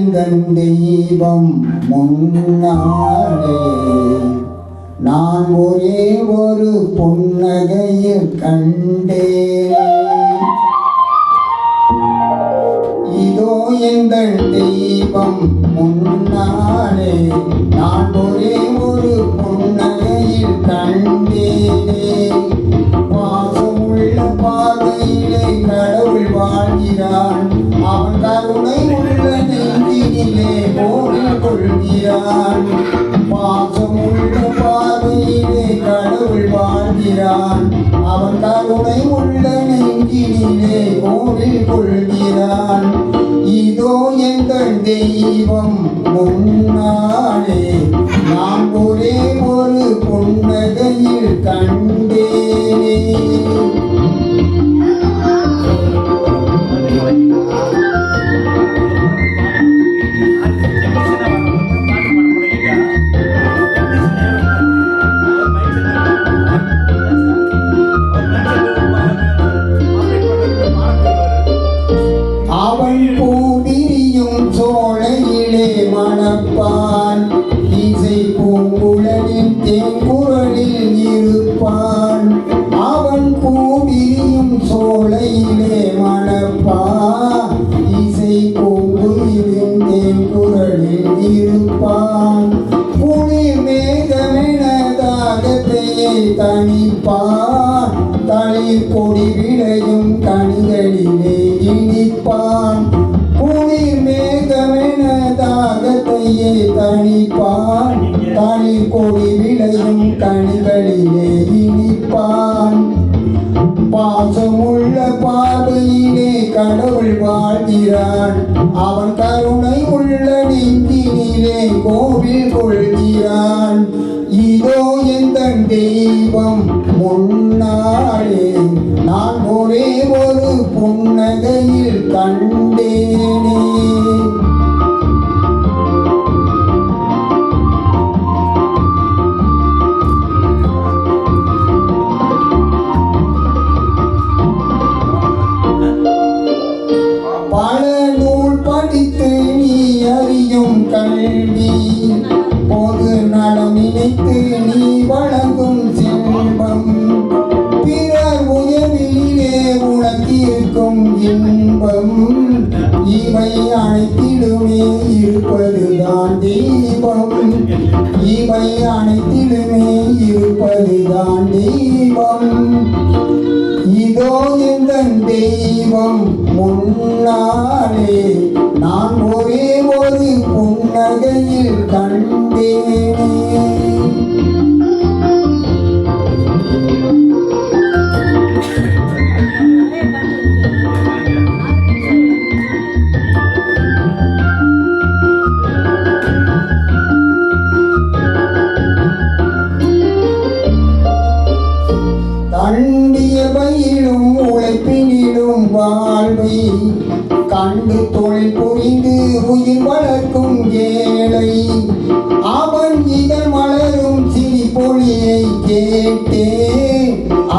எந்தன் தெய்வம் முன்னாலே நான் ஒரே ஒரு புன்னகையில் கண்டேன். இதோ எந்தன் தெய்வம் முன்னாலே நான் ஒரே ஒரு புன்னகையில் கண்டேனே. பாசமுள்ள பார்வையிலே கடவுள் வாழ்கிறான். அவன் கருணை உள்ள நெஞ்சினிலே கோவில் கொள்கிறான். பாசமுள்ள பார்வையிலே கடவுள் வாழ்கிறான். அவன் கருணை உள்ள நெஞ்சினிலே கோவில் கொள்கிறான். இதோ எங்கள் தெய்வம் முன்னாலே நான் ஒரே ஒரு புன்னகையில் கண்டேனே. அவன் பூவிரியும் சோலையிலே மணப்பான். இசை பூங்குழலின் தேங்குரலில் இருப்பான். அவன் பூவிரியும் சோலையிலே மணப்பான். இசை பூங்குழலின் தேங்குரலில் இருப்பான். குளிர் மேகமென தாகத்தையே தணிப்பான். தளிர் கொடி விளையும் கனிகளிலே இனிப்பான். குளிர் மேகமென தாகத்தையே தணிப்பான். தளிர் கொடி விளையும் கனிகளிலே இனிப்பான். பாசமுள்ள பார்வையிலே கடவுள் வாழ்கிறான். அவன் கருணை உள்ள நெஞ்சினிலே கோவில் கொள்கிறான். இதோ எந்தன் தெய்வம் முன்னாலே நான் ஒரே ஒரு புன்னகையில் கண்டேனே. பல நூல் படித்து நீ அறியும் கல்வி, பொது நலம் நினைத்து நீ வழங்கும் செல்வம், பிறர் உயர்விலே உனக்கிருக்கும் இன்பம், இவை அனைத்திலுமே இருப்பதுதான் தெய்வம். இவை அனைத்திலுமே இருப்பதுதான் தெய்வம். இதோ எந்தன் தெய்வம் முன்னாலே நான் ஒரே ஒரு புன்னகையில் கண்டேனே. தண்டிய பயிலும் உழைப்பினிலும் வாழ்வை கண்டு தொழில் புரிந்து உயிர் வளர்க்கும் ஏழை, அவன் இதழ் மலரும் சிரிப்பொழியை கேட்டேன்.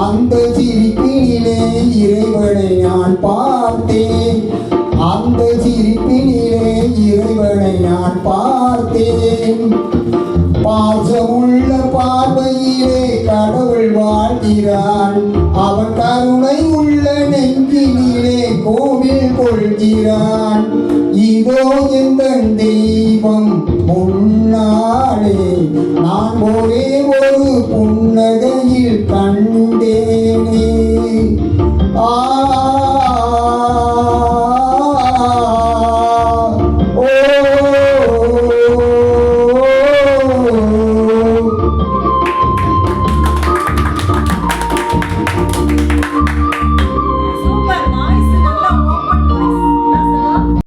அந்த சிரிப்பினிலே இறைவனை நான் பார்த்தேன். அந்த சிரிப்பினிலே இறைவனை நான் பார்த்தேன். பாசமுள்ள பார்வையிலே கடவுள் வாழ்கிறான். அவன் கருணை உள்ள நெஞ்சினிலே கோவில் கொள்கிறான். இதோ எந்தன் தெய்வம் முன்னாலே நான் ஒரே ஒரு புன்னகையில் கண்டேனே.